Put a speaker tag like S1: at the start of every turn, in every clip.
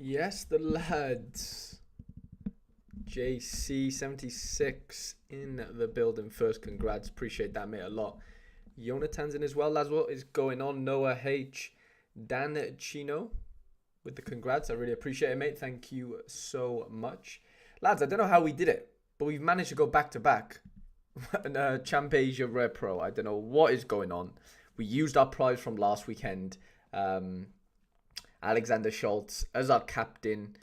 S1: Yes, the lads. JC76 in the building first. Congrats. Appreciate that, mate, a lot. Jonathan's in as well, lads. What is going on? Noah H. Dan Chino with the congrats. I really appreciate it, mate. Thank you so much. Lads, I don't know how we did it, but we've managed to go back to back. Champ Asia Rare Pro. I don't know what is going on. We used our prize from last weekend. Alexander Schultz as our captain.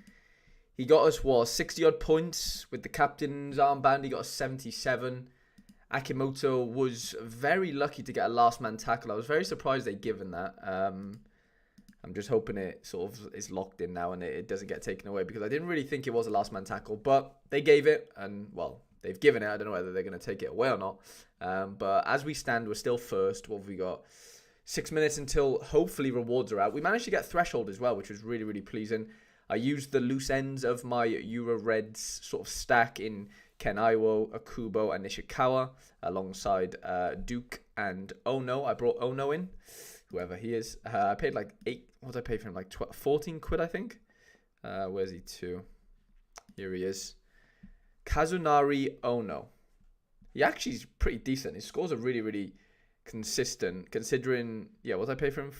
S1: He got us, 60 odd points with the captain's armband. He got us 77. Akimoto was very lucky to get a last man tackle. I was very surprised they'd given that. I'm just hoping it sort of is locked in now and it doesn't get taken away, because I didn't really think it was a last man tackle, but they gave it, and well, they've given it. I don't know whether they're going to take it away or not. But as we stand, we're still first. What have we got? 6 minutes until hopefully rewards are out. We managed to get threshold as well, which was really, really pleasing. I used the loose ends of my Euro Reds sort of stack in Ken Iwo, Akubo, and Nishikawa alongside Duke and Ono. I brought Ono in, whoever he is. I paid like what did I pay for him? Like 14 quid, I think. Where's he to? Here he is. Kazunari Ono. He actually is pretty decent. His scores are really, really consistent, considering, what did I pay for him?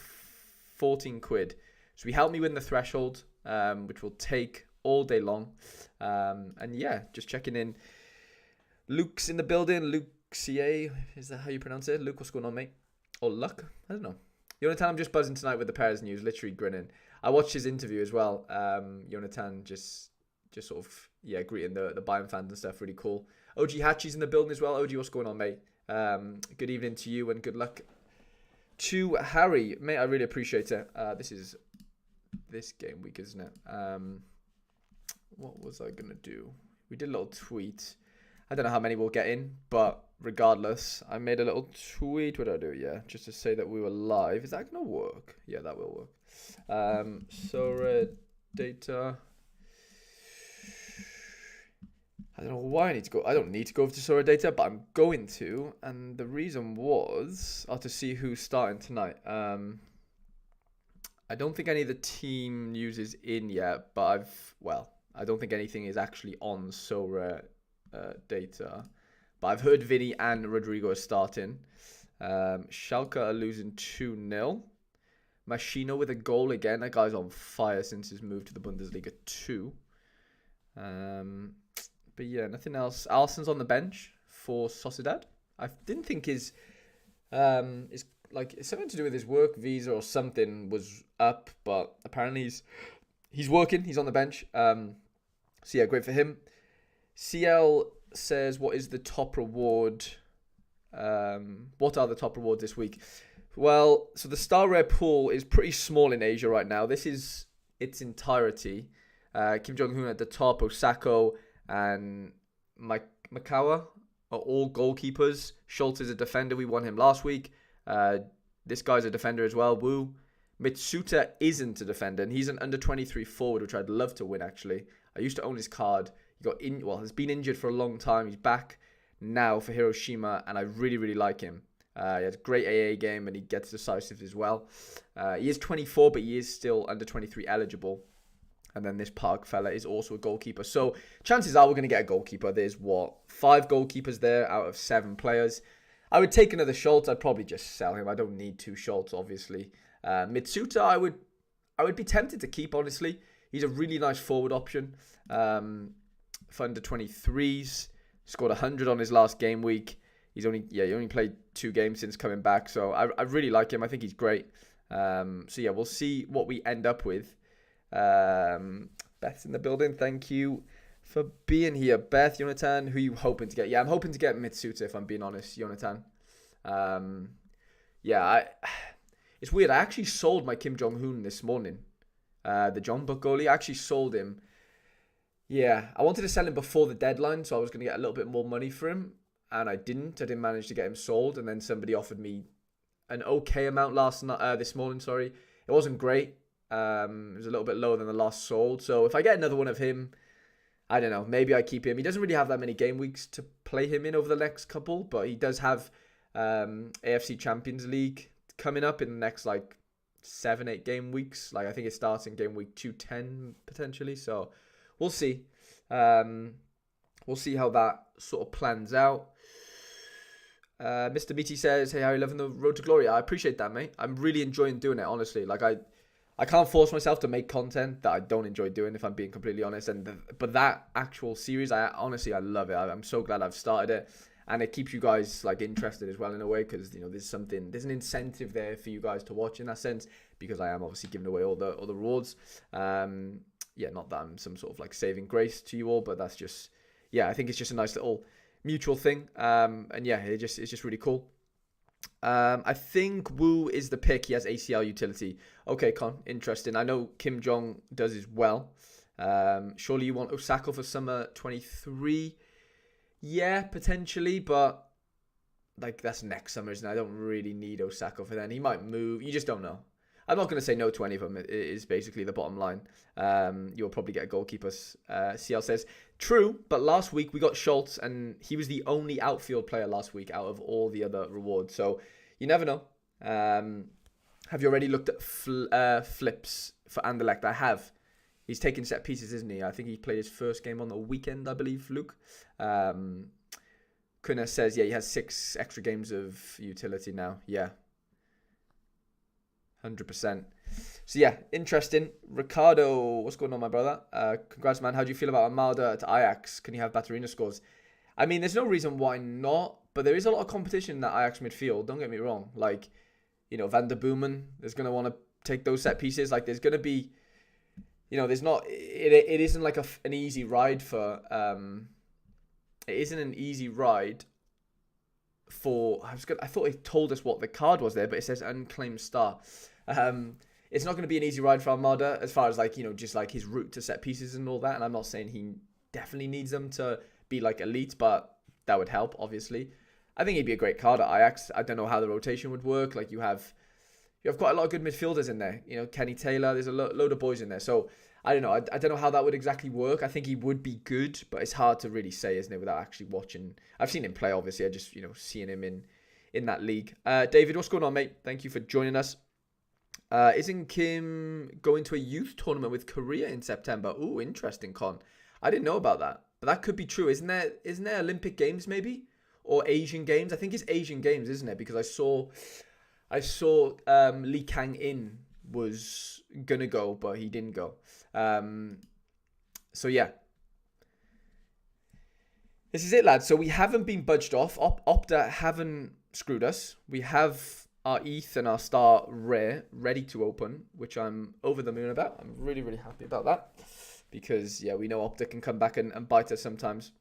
S1: 14 quid. So he helped me win the threshold, which will take all day long. And yeah, just checking in. Luke's in the building. Luke CA, is that how you pronounce it? Luke, what's going on, mate? Or Luck? I don't know. Jonathan, I'm just buzzing tonight with the Paris news, literally grinning. I watched his interview as well. Jonathan just sort of, greeting the Bayern fans and stuff. Really cool. OG Hatchie's in the building as well. OG, what's going on, mate? Good evening to you and good luck to Harry, mate. I really appreciate it. This is this game week, isn't it? What was I gonna do? We did a little tweet. I don't know how many we'll get in, but regardless, I made a little tweet. What did I do? Yeah, just to say that we were live. Is that gonna work? Yeah, that will work. Sorare data. I don't know why I need to go. I don't need to go over to Sorare data, but I'm going to. And the reason was to see who's starting tonight. I don't think any of the team news is in yet, but I don't think anything is actually on Sorare data. But I've heard Vinny and Rodrigo are starting. Schalke are losing 2-0. Machino with a goal again. That guy's on fire since his move to the Bundesliga 2. But yeah, nothing else. Alisson's on the bench for Sociedad. I didn't think his it's something to do with his work visa or something was up, but apparently he's working. He's on the bench. So yeah, great for him. CL says, what is the top reward? What are the top rewards this week? Well, so the Star Rare pool is pretty small in Asia right now. This is its entirety. Kim Jong-un at the top, Osako and Makawa are all goalkeepers. Schultz is a defender. We won him last week. This guy's a defender as well. Wu. Mitsuta isn't a defender, and he's an under-23 forward, which I'd love to win, actually. I used to own his card. Has been injured for a long time. He's back now for Hiroshima, and I really, really like him. He has a great AA game, and he gets decisive as well. He is 24, but he is still under 23 eligible. And then this Park fella is also a goalkeeper. So chances are we're going to get a goalkeeper. There's 5 goalkeepers there out of 7 players. I would take another Schultz. I'd probably just sell him. I don't need 2 Schultz, obviously. Mitsuta, I would be tempted to keep, honestly. He's a really nice forward option. For under 23s. Scored 100 on his last game week. He only played 2 games since coming back. So I really like him. I think he's great. So yeah, we'll see what we end up with. Beth's in the building. Thank you for being here. Beth, Jonathan, who are you hoping to get? Yeah, I'm hoping to get Mitsuta, if I'm being honest, Jonathan. It's weird. I actually sold my Kim Jong-un this morning. The John Buck goalie. I actually sold him. Yeah, I wanted to sell him before the deadline, so I was going to get a little bit more money for him, and I didn't. I didn't manage to get him sold, and then somebody offered me an okay amount this morning. Sorry, it wasn't great. It was a little bit lower than the last sold. So if I get another one of him, I don't know. Maybe I keep him. He doesn't really have that many game weeks to play him in over the next couple, but he does have AFC Champions League coming up in the next 7-8 game weeks. Like I think it starts in game week 210 potentially. So we'll see. We'll see how that sort of plans out. Mr. Meaty says, "Hey, Harry, loving the road to glory." I appreciate that, mate. I'm really enjoying doing it, honestly. Like I can't force myself to make content that I don't enjoy doing, if I'm being completely honest. But that actual series, I love it. I'm so glad I've started it, and it keeps you guys like interested as well in a way, because there's an incentive there for you guys to watch in that sense, because I am obviously giving away all the rewards. Not that I'm some sort of like saving grace to you all, but that's just I think it's just a nice little mutual thing. It's just really cool. I think Wu is the pick. He has ACL utility. Okay, Con, interesting. I know Kim Jong does as well. Surely you want Osaka for summer 23? Yeah, potentially, but like that's next summer, isn't it? I don't really need Osaka for then. He might move. You just don't know. I'm not going to say no to any of them. It is basically the bottom line. You'll probably get a goalkeeper. CL says, true, but last week we got Schultz, and he was the only outfield player last week out of all the other rewards. So you never know. Have you already looked at flips for Anderlecht? I have. He's taking set pieces, isn't he? I think he played his first game on the weekend, I believe, Luke. Kuna says, he has 6 extra games of utility now. Yeah. 100%. So interesting. Ricardo, what's going on, my brother? Congrats, man. How do you feel about Armada at Ajax? Can you have Batarina scores? I mean, there's no reason why not, but there is a lot of competition in that Ajax midfield. Don't get me wrong. Like, Van der Boomen is going to want to take those set pieces. Like, there's going to be, there's not, it isn't like an easy ride for, it isn't an easy ride for, I thought it told us what the card was there, but it says unclaimed star. It's not going to be an easy ride for Armada as far as just like his route to set pieces and all that. And I'm not saying he definitely needs them to be like elite, but that would help, obviously. I think he'd be a great card at Ajax. I don't know how the rotation would work. Like you have quite a lot of good midfielders in there. Kenny Taylor, there's a load of boys in there. So I don't know. I don't know how that would exactly work. I think he would be good, but it's hard to really say, isn't it, without actually watching. I've seen him play, obviously. I just, seeing him in that league. David, what's going on, mate? Thank you for joining us. Isn't Kim going to a youth tournament with Korea in September? Ooh, interesting, Con. I didn't know about that, but that could be true. Isn't there Olympic Games maybe, or Asian Games? I think it's Asian Games, isn't it? Because I saw Lee Kang-in was gonna go, but he didn't go. So yeah, this is it, lads. So we haven't been budged off. Opta haven't screwed us. We have our ETH and our Star Rare ready to open, which I'm over the moon about. I'm really, really happy about that, because we know Opta can come back and bite us sometimes.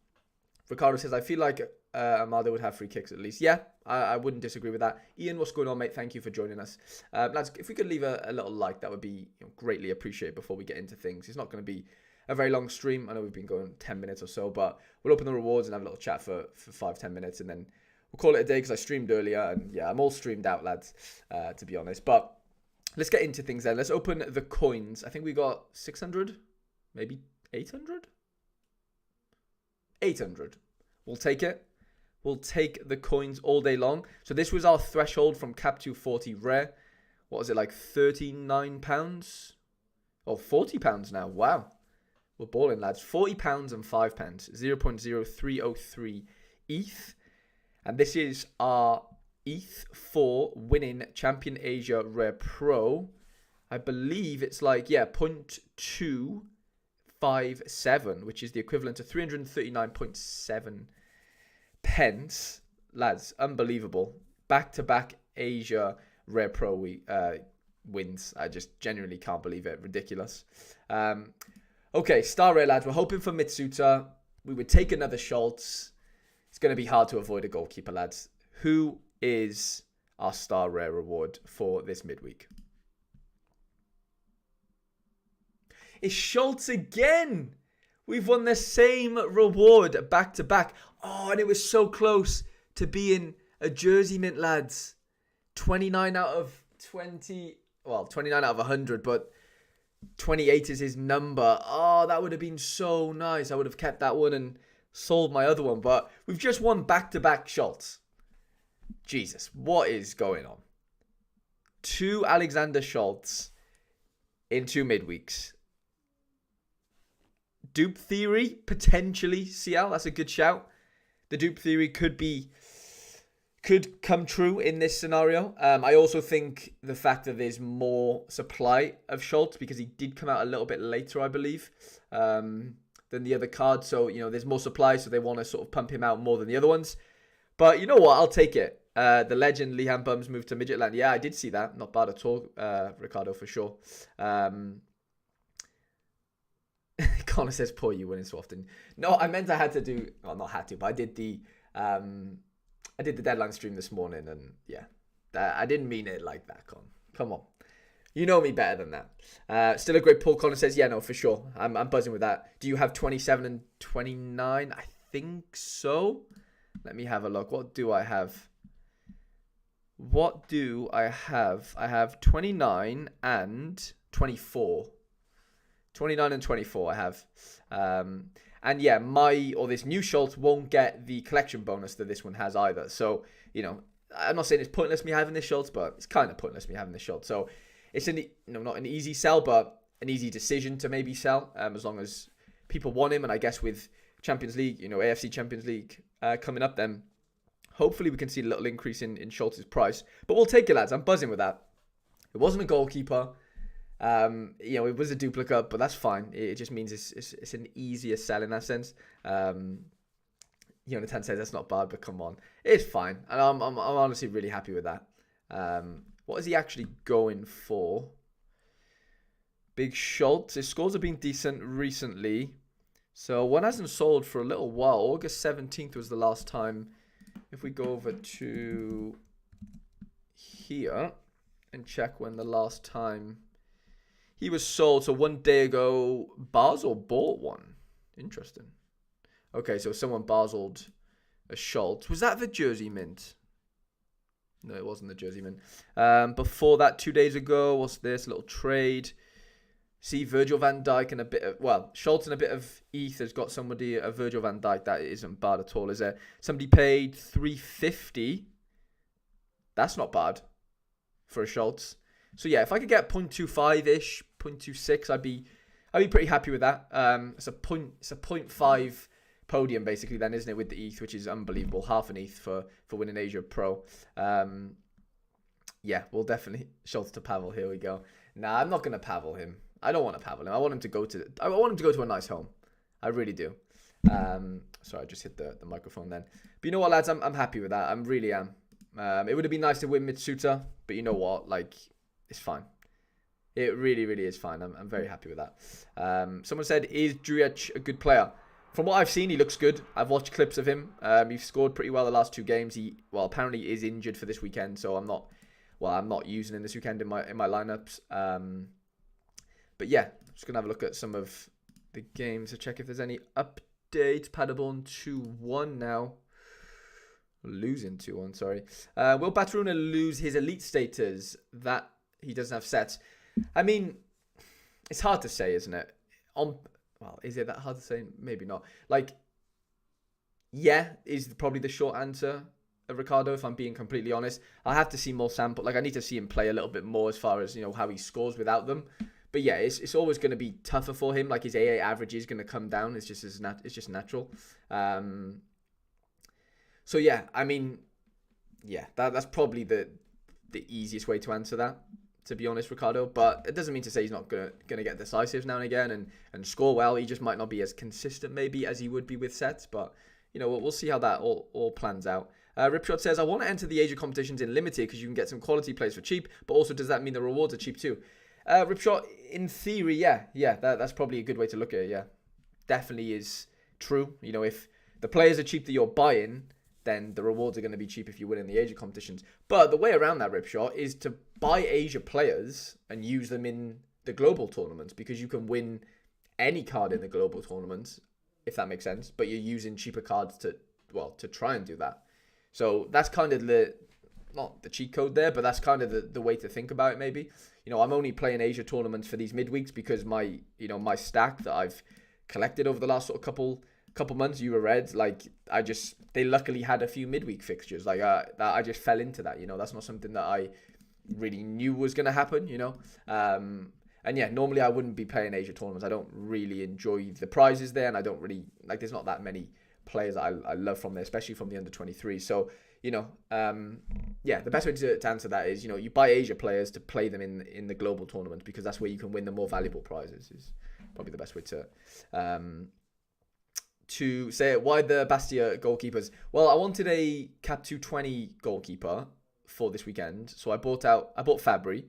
S1: Ricardo says, I feel like Armada would have free kicks at least. Yeah, I wouldn't disagree with that. Ian, what's going on, mate? Thank you for joining us. Lads, if we could leave a little like, that would be greatly appreciated before we get into things. It's not going to be a very long stream. I know we've been going 10 minutes or so, but we'll open the rewards and have a little chat for 5-10 minutes, and then we'll call it a day, because I streamed earlier, and I'm all streamed out, lads, to be honest. But let's get into things then. Let's open the coins. I think we got 600, maybe 800? 800. We'll take it. We'll take the coins all day long. So this was our threshold from Cap 240 Rare. What was it, like £39? Oh, £40 now. Wow. We're balling, lads. £40 and £5. 0.0303 ETH. And this is our ETH for winning Champion Asia Rare Pro. I believe it's like, 0.257, which is the equivalent to 339.7 pence. Lads, unbelievable. Back-to-back Asia Rare Pro wins. I just genuinely can't believe it. Ridiculous. Okay, Star Rare, lads. We're hoping for Mitsuta. We would take another Schultz. It's going to be hard to avoid a goalkeeper, lads. Who is our Star Rare reward for this midweek? It's Schultz again. We've won the same reward back to back. Oh, and it was so close to being a jersey mint, lads. 29 out of 20. Well, 29 out of 100, but 28 is his number. Oh, that would have been so nice. I would have kept that one and sold my other one. But we've just won back-to-back Schultz. Jesus, what is going on? 2 Alexander Schultz in 2 midweeks. Dupe theory, potentially, CL. That's a good shout. The dupe theory could come true in this scenario. I also think the fact that there's more supply of Schultz, because he did come out a little bit later, I believe, than the other card. So, there's more supply, so they want to sort of pump him out more than the other ones. But you know what? I'll take it. The legend Liam Bums moved to Midgetland. Yeah, I did see that. Not bad at all, Ricardo, for sure. Connor says, poor you winning so often. No, I meant I had to do... Well, not had to, but I did the deadline stream this morning, and yeah, I didn't mean it like that, Con. Come on. You know me better than that. Still a great pull. Connor says, yeah, no, for sure. I'm buzzing with that. Do you have 27 and 29? I think so. Let me have a look. What do I have? I have 29 and 24. 29 and 24 I have. And yeah, this new Schultz won't get the collection bonus that this one has either. So, I'm not saying it's pointless me having this Schultz, but it's kind of pointless me having this Schultz. So it's not an easy sell, but an easy decision to maybe sell, as long as people want him. And I guess with Champions League, AFC Champions League coming up, then hopefully we can see a little increase in Schultz's price. But we'll take it, lads. I'm buzzing with that. It wasn't a goalkeeper. It was a duplicate, but that's fine. It just means it's an easier sell in that sense. Jonathan says that's not bad, but come on, it's fine, and I'm honestly really happy with that. What is he actually going for? Big Schultz. His scores have been decent recently, so one hasn't sold for a little while. August 17th was the last time. If we go over to here and check when the last time he was sold, so 1 day ago, Basel bought one. Interesting. Okay, so someone Baseled a Schultz. Was that the Jersey Mint? No, it wasn't the Jersey Mint. Before that, 2 days ago, what's this? A little trade. See, Virgil van Dijk and a bit of... Schultz and a bit of ETH has got somebody, a Virgil van Dijk. That isn't bad at all, is it? Somebody paid $350. That's not bad for a Schultz. So yeah, if I could get 0.25-ish, 0.26, I'd be pretty happy with that. It's a 0.5 podium basically then, isn't it, with the ETH, which is unbelievable. Half an ETH for winning Asia Pro. Yeah, we'll definitely Schultz to Pavel. Here we go. Nah, I'm not gonna Pavel him. I don't want to Pavel him. I want him to go to a nice home. I really do. Sorry, I just hit the microphone then. But you know what, lads? I'm happy with that. I really am. It would have been nice to win Mitsuta, but you know what? It's fine. It really, really is fine. I'm very happy with that. Someone said, is Druic a good player? From what I've seen, he looks good. I've watched clips of him. He's scored pretty well the last 2 games. He apparently is injured for this weekend, so I'm not using him this weekend in my lineups. But yeah, just gonna have a look at some of the games to check if there's any updates. Paderborn 2-1 now. Losing 2-1, sorry. Will Baturuna lose his elite status that he doesn't have sets? I mean, it's hard to say, isn't it? Is it that hard to say? Maybe not. Yeah, is probably the short answer of Ricardo, if I'm being completely honest. I have to see more sample. I need to see him play a little bit more as far as, how he scores without them. But yeah, it's always going to be tougher for him. His AA average is going to come down. It's just natural. So yeah, I mean, yeah, that's probably the easiest way to answer that, to be honest, Ricardo. But it doesn't mean to say he's not gonna get decisives now and again and score well. He just might not be as consistent maybe as he would be with sets. But we'll see how that all plans out. Ripshot says, I want to enter the Asia competitions in limited because you can get some quality plays for cheap. But also, does that mean the rewards are cheap too? Ripshot, in theory, yeah, that's probably a good way to look at it. Yeah, definitely is true. If the players are cheap that you're buying, then the rewards are going to be cheap if you win in the Asia competitions. But the way around that, Ripshot, is to buy Asia players and use them in the global tournaments, because you can win any card in the global tournaments, if that makes sense. But you're using cheaper cards to try and do that. So that's kind of not the cheat code there, but that's kind of the way to think about it maybe. I'm only playing Asia tournaments for these midweeks because my stack that I've collected over the last sort of couple months, you were red, they luckily had a few midweek fixtures that I just fell into that. That's not something that I really knew was going to happen, you know. And yeah, normally I wouldn't be playing Asia tournaments. I don't really enjoy the prizes there, and I don't really like. There's not that many players I love from there, especially from the under 23. So you know, yeah, the best way to answer that is, you know, you buy Asia players to play them in the global tournament, because that's where you can win the more valuable prizes. Is probably the best way to say it. Why the Bastia goalkeepers? Well, I wanted a Cap 220 goalkeeper for this weekend, so I bought Fabry.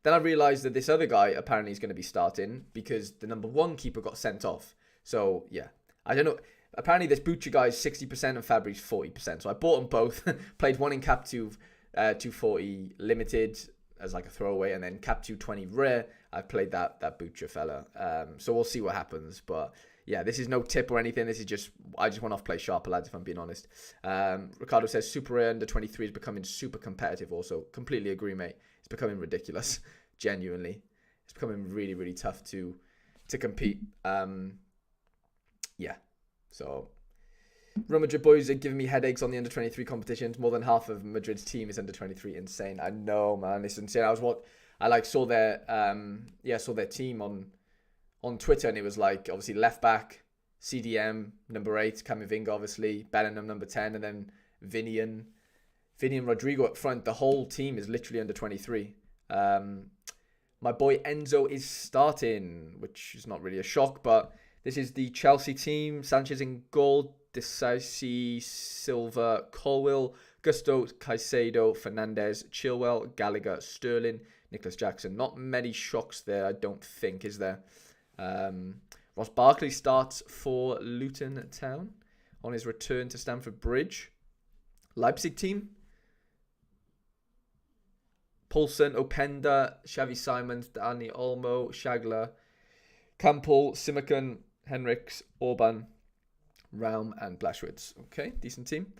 S1: Then I realised that this other guy apparently is going to be starting because the number 1 keeper got sent off. So yeah, I don't know. Apparently this Butcher guy is 60% and Fabry's 40%. So I bought them both. Played one in Cap 240 limited as like a throwaway, and then Cap 220 rare. I played that Butcher fella. So we'll see what happens. But yeah, this is no tip or anything. This is just, I just went off play sharper, lads, if I'm being honest. Ricardo says Super Rare under 23 is becoming super competitive also. Completely agree, mate. It's becoming ridiculous. Genuinely. It's becoming really, really tough to compete. Yeah. So Real Madrid boys are giving me headaches on the under 23 competitions. More than half of Madrid's team is under 23. Insane. I know, man. It's insane. I saw their team on Twitter, and it was like obviously left back, CDM number 8, Camavinga obviously, Bellingham number 10, and then Vinny and Rodrigo up front. The whole team is literally under 23. My boy Enzo is starting, which is not really a shock, but this is the Chelsea team. Sanchez in goal, Disasi, Silva, Colwill, Gusto, Caicedo, Fernandez, Chilwell, Gallagher, Sterling, Nicholas Jackson. Not many shocks there, I don't think, is there? Ross Barkley starts for Luton Town on his return to Stamford Bridge. Leipzig team. Poulsen, Openda, Xavi Simons, Dani Olmo, Shagler, Campbell, Simakan, Henriks, Orban, Raum, and Blashwitz. Okay, decent team.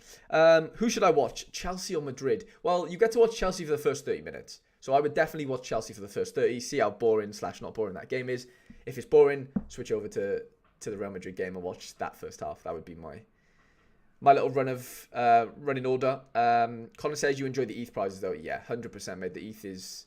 S1: Who should I watch? Chelsea or Madrid? Well, you get to watch Chelsea for the first 30 minutes. So I would definitely watch Chelsea for the first 30, see how boring / not boring that game is. If it's boring, switch over to the Real Madrid game and watch that first half. That would be my little running order. Colin says you enjoy the ETH prizes though. Yeah, 100%, mate. The ETH is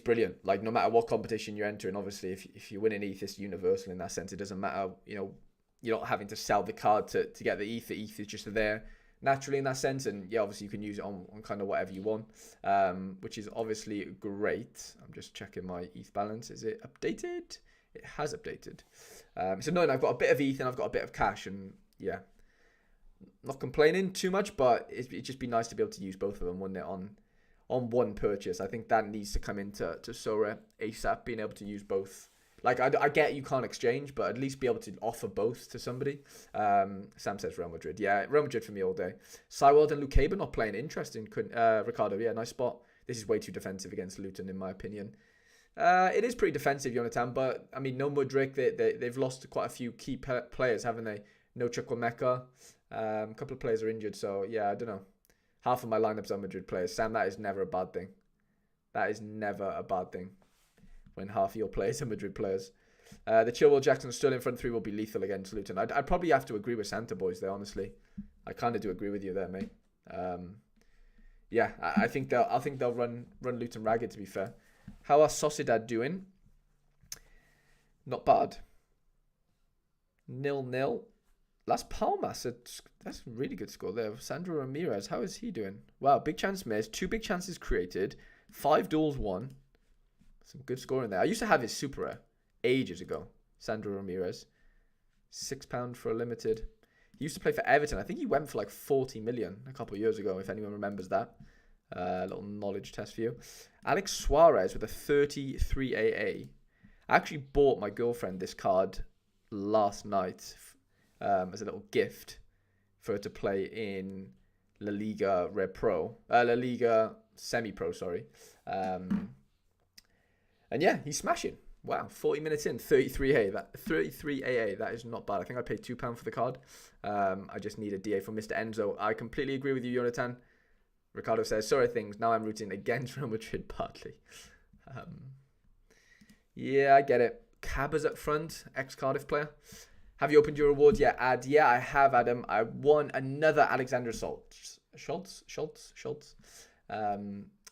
S1: brilliant. Like, no matter what competition you're entering, obviously, if you win an ETH, it's universal in that sense. It doesn't matter, you know, you're not having to sell the card to get the ETH. The ETH is just there naturally in that sense. And yeah, obviously you can use it on kind of whatever you want, which is obviously great. I'm just checking my ETH balance. Is it updated? It has updated. It's annoying. I've got a bit of ETH and I've got a bit of cash, and yeah, not complaining too much, but it'd just be nice to be able to use both of them, wouldn't it, on one purchase. I think that needs to come into Sorare ASAP, being able to use both. Like, I get you can't exchange, but at least be able to offer both to somebody. Sam says Real Madrid. Yeah, Real Madrid for me all day. Sywald and Lukaber not playing. Interesting. Ricardo, yeah, nice spot. This is way too defensive against Luton, in my opinion. It is pretty defensive, Jonathan, but, I mean, no Mudryk. They've lost quite a few key players, haven't they? No Chukwuemeka. A couple of players are injured, so, yeah, I don't know. Half of my lineups are Madrid players. Sam, that is never a bad thing. That is never a bad thing when half of your players are Madrid players. The Chilwell, Jackson, Sterling front three will be lethal against Luton. I'd probably have to agree with Santa boys there, honestly. I kind of do agree with you there, mate. Yeah, I think they'll run Luton ragged, to be fair. How are Sociedad doing? Not bad. 0-0. Las Palmas, that's a really good score there. Sandro Ramirez, how is he doing? Wow, big chance missed. 2 big chances created. 5 duels won. Some good scoring there. I used to have his super rare ages ago. Sandro Ramirez. £6 for a limited. He used to play for Everton. I think he went for like 40 million a couple of years ago, if anyone remembers that. Little knowledge test for you. Alex Suarez with a 33 AA. I actually bought my girlfriend this card last night as a little gift for her to play in La Liga Red Pro. La Liga Semi-Pro, sorry. And yeah, he's smashing. Wow, 40 minutes in, 33 AA. That is not bad. I think I paid £2 for the card. I just need a DA from Mr. Enzo. I completely agree with you, Jonathan. Ricardo says, sorry things. Now I'm rooting against Real Madrid partly. Yeah, I get it. Cabba's up front, ex-Cardiff player. Have you opened your rewards yet, Ad? Yeah, I have, Adam. I won another Alexander Schultz.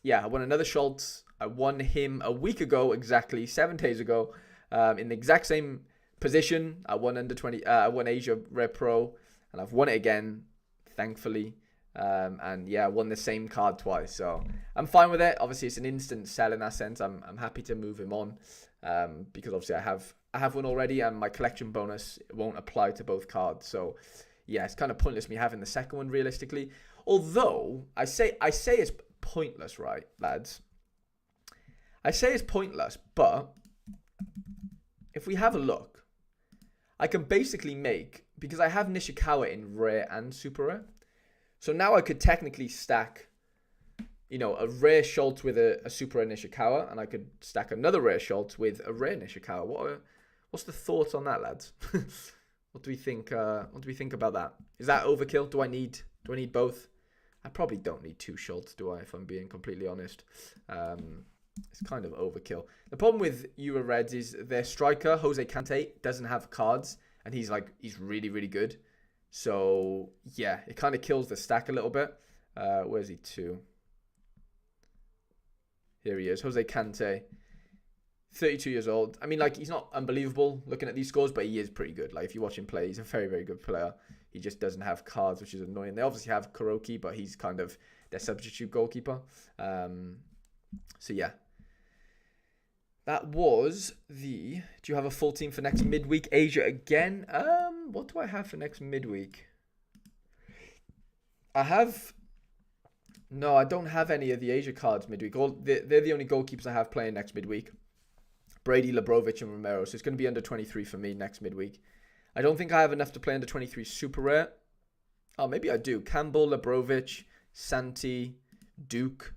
S1: yeah, I won another Schultz. I won him a week ago, exactly 7 days ago, in the exact same position. I won under 20. I won Asia Rare Pro, and I've won it again, thankfully. And yeah, I won the same card twice, so I'm fine with it. Obviously, it's an instant sell in that sense. I'm happy to move him on, because obviously I have one already, and my collection bonus won't apply to both cards. So yeah, it's kind of pointless me having the second one realistically. Although I say it's pointless, right, lads? I say it's pointless, but if we have a look, I can basically make, because I have Nishikawa in rare and super rare. So now I could technically stack, a rare Schultz with a super rare Nishikawa, and I could stack another rare Schultz with a rare Nishikawa. What's the thoughts on that, lads? What do we think? What do we think about that? Is that overkill? Do I need both? I probably don't need two Schultz, do I? If I'm being completely honest, it's kind of overkill. The problem with Euro Reds is their striker Jose Cante doesn't have cards, and he's really really good. So yeah, it kind of kills the stack a little bit. Where's he to? Here he is, Jose Cante, 32 years old. I mean, he's not unbelievable looking at these scores, but he is pretty good. If you watch him play, he's a very, very good player. He just doesn't have cards, which is annoying. They obviously have Kuroki, but he's kind of their substitute goalkeeper. So yeah. That was the... Do you have a full team for next midweek? Asia again? What do I have for next midweek? No, I don't have any of the Asia cards midweek. They're the only goalkeepers I have playing next midweek. Brady, Labrovic, and Romero. So it's going to be under 23 for me next midweek. I don't think I have enough to play under 23 super rare. Oh, maybe I do. Campbell, Labrovic, Santi, Duke,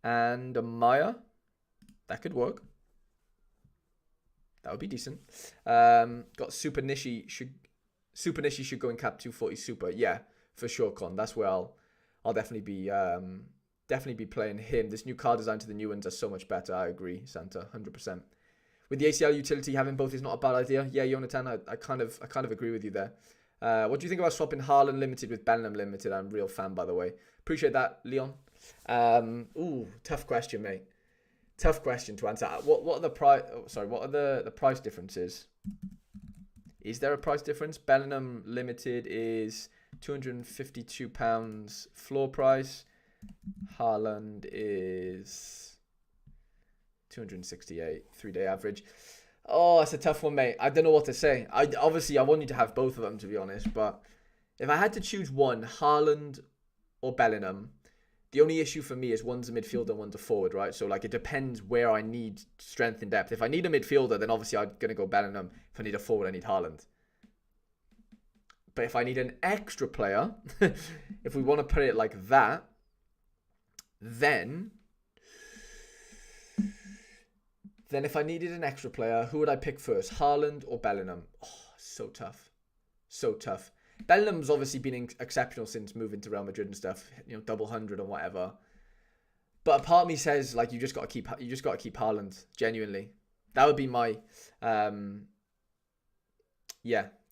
S1: and Maya. That could work. That would be decent. Got Super Nishi should go in cap 240 super. Yeah, for sure, Con. That's where I'll definitely be playing him. This new card design to the new ones are so much better. I agree, Santa, 100%. With the ACL utility, having both is not a bad idea. Yeah, Jonathan, I kind of agree with you there. What do you think about swapping Haaland limited with Bellingham limited? I'm a real fan, by the way. Appreciate that, Leon. Tough question, mate. Tough question to answer. What are the price? What are the price differences? Is there a price difference? Bellingham limited is £252 floor price. Haaland is 268 3-day average. Oh, that's a tough one, mate. I don't know what to say. I want you to have both of them, to be honest. But if I had to choose one, Haaland or Bellingham, the only issue for me is one's a midfielder and one's a forward, right? So, it depends where I need strength and depth. If I need a midfielder, then obviously I'm going to go Bellingham. If I need a forward, I need Haaland. But if I need an extra player, if we want to put it like that, then if I needed an extra player, who would I pick first? Haaland or Bellingham? Oh, so tough. So tough. Bellingham's obviously been exceptional since moving to Real Madrid and stuff, double 100 and whatever. But a part of me says you just got to keep Haaland, genuinely. That would be my that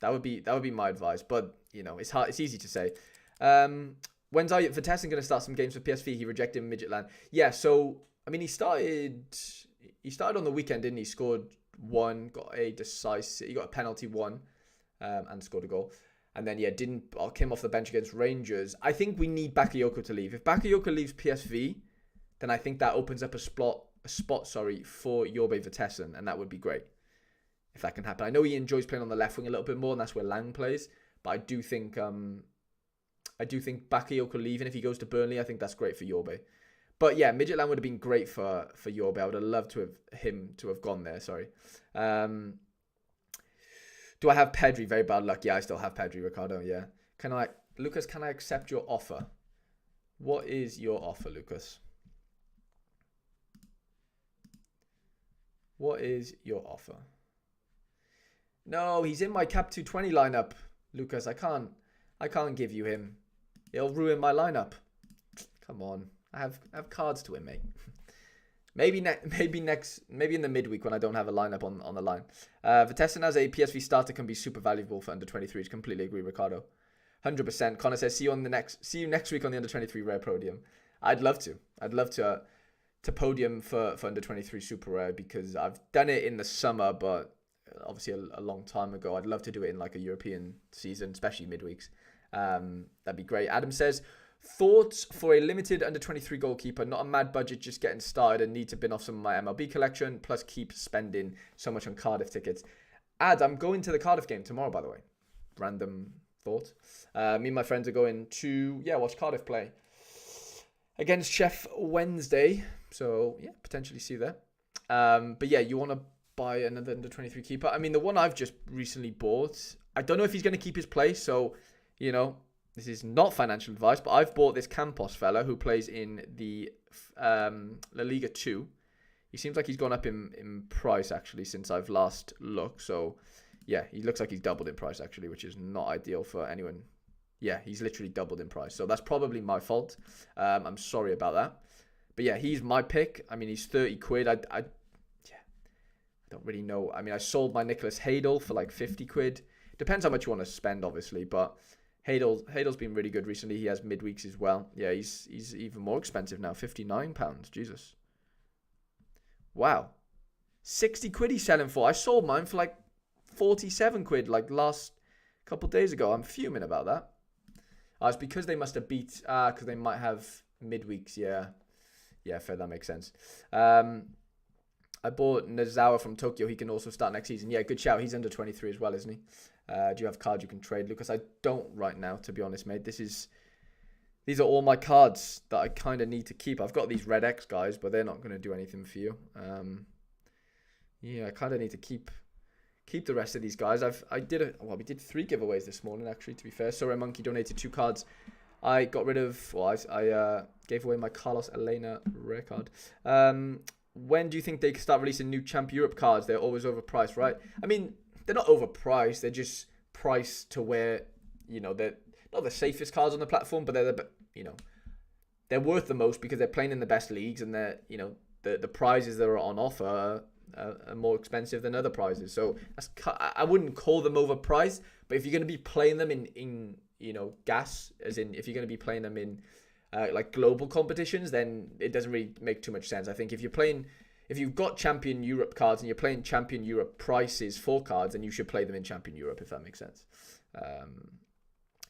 S1: would be my advice. But it's hard. It's easy to say. When's Vertessen going to start some games for PSV? He rejected Midgetland. Yeah. So I mean, he started on the weekend, didn't he? Scored one, got a decisive. He got a penalty one, and scored a goal. And then, came off the bench against Rangers. I think we need Bakayoko to leave. If Bakayoko leaves PSV, then I think that opens up a spot for Jorge Vertessen, and that would be great if that can happen. I know he enjoys playing on the left wing a little bit more, and that's where Lang plays. But I do think Bakayoko leaving, if he goes to Burnley, I think that's great for Jorge. But yeah, Midgetland would have been great for Jorge. I would have loved to have gone there. Sorry. Do I have Pedri? Very bad luck. Yeah, I still have Pedri, Ricardo. Yeah. Lucas, can I accept your offer? What is your offer, Lucas? What is your offer? No, he's in my cap 220 lineup, Lucas. I can't give you him. It'll ruin my lineup. Come on. I have cards to win, mate. Maybe in the midweek when I don't have a lineup on the line. Vertessen as a PSV starter can be super valuable for under 23s. Completely agree, Ricardo. 100%. Connor says, see you next week on the under 23 rare podium. I'd love to. I'd love to podium for under 23 Super Rare, because I've done it in the summer, but obviously a long time ago. I'd love to do it in like a European season, especially midweeks. That'd be great. Adam says, thoughts for a limited under 23 goalkeeper, not a mad budget, just getting started and need to bin off some of my MLB collection, plus keep spending so much on Cardiff tickets. I'm going to the Cardiff game tomorrow, by the way. Random thought. Me and my friends are going to, watch Cardiff play against Sheff Wednesday. So, potentially see you there. But you want to buy another under 23 keeper? I mean, the one I've just recently bought, I don't know if he's going to keep his place. So, this is not financial advice, but I've bought this Campos fella who plays in the La Liga 2. He seems like he's gone up in price, actually, since I've last looked. So, he looks like he's doubled in price, actually, which is not ideal for anyone. He's literally doubled in price. So, that's probably my fault. I'm sorry about that. But, he's my pick. I mean, he's 30 quid. I don't really know. I mean, I sold my Nicholas Hadel for like 50 quid. Depends how much you want to spend, obviously. But Hadel's been really good recently. He has midweeks as well. Yeah, he's even more expensive now. £59. Jesus. Wow. 60 quid he's selling for. I sold mine for like 47 quid like last couple of days ago. I'm fuming about that. It's because they must have beat, because they might have midweeks. Yeah, fair, that makes sense. I bought Nazawa from Tokyo. He can also start next season. Yeah, good shout. He's under 23 as well, isn't he? Do you have cards you can trade, Lucas? I don't right now, to be honest, mate. These are all my cards that I kind of need to keep. I've got these Red X guys, but they're not going to do anything for you. I kind of need to keep the rest of these guys. We did 3 giveaways this morning, actually, to be fair. Sorare Monkey donated 2 cards. I got rid of, I gave away my Carlos Elena rare card. When do you think they can start releasing new Champ Europe cards? They're always overpriced, right? I mean, they're not overpriced. They're just priced to where, they're not the safest cards on the platform, but they're worth the most because they're playing in the best leagues, and they're, the prizes that are on offer are more expensive than other prizes. So I wouldn't call them overpriced, but if you're going to be playing them in gas, as in if you're going to be playing them in like global competitions, then it doesn't really make too much sense. I think if you've got Champion Europe cards and you're playing Champion Europe prices for cards, then you should play them in Champion Europe, if that makes sense.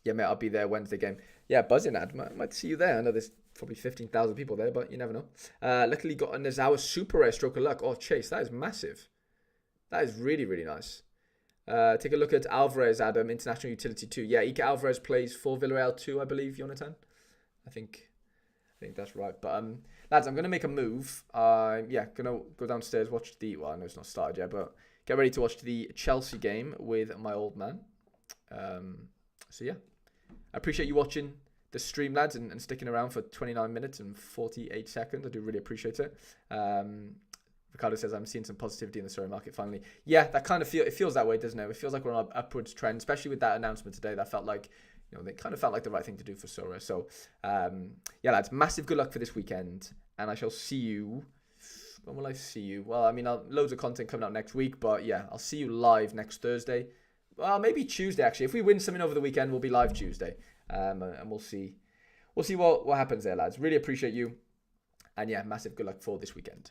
S1: Mate, I'll be there Wednesday game. Yeah, buzzing, Ad. Might see you there. I know there's probably 15,000 people there, but you never know. Luckily got a Nazawa Super Rare Stroke of Luck. Oh, Chase, that is massive. That is really, really nice. Take a look at Alvarez, Adam, International Utility 2. Yeah, Ike Alvarez plays for Villarreal 2, I believe, Jonathan. I think that's right. But lads, I'm gonna make a move. Gonna go downstairs, watch I know it's not started yet, but get ready to watch the Chelsea game with my old man. I appreciate you watching the stream, lads, and sticking around for 29 minutes and 48 seconds. I do really appreciate it. Ricardo says, I'm seeing some positivity in the Sorare market finally. Yeah, that kind of feels that way, doesn't it? It feels like we're on an upwards trend, especially with that announcement today. That felt like, they kind of felt like the right thing to do for Sorare. So, lads, massive good luck for this weekend. And I shall see you. When will I see you? Well, I mean, loads of content coming out next week. But yeah, I'll see you live next Thursday. Well, maybe Tuesday, actually. If we win something over the weekend, we'll be live Tuesday. And we'll see. We'll see what happens there, lads. Really appreciate you. And yeah, massive good luck for this weekend.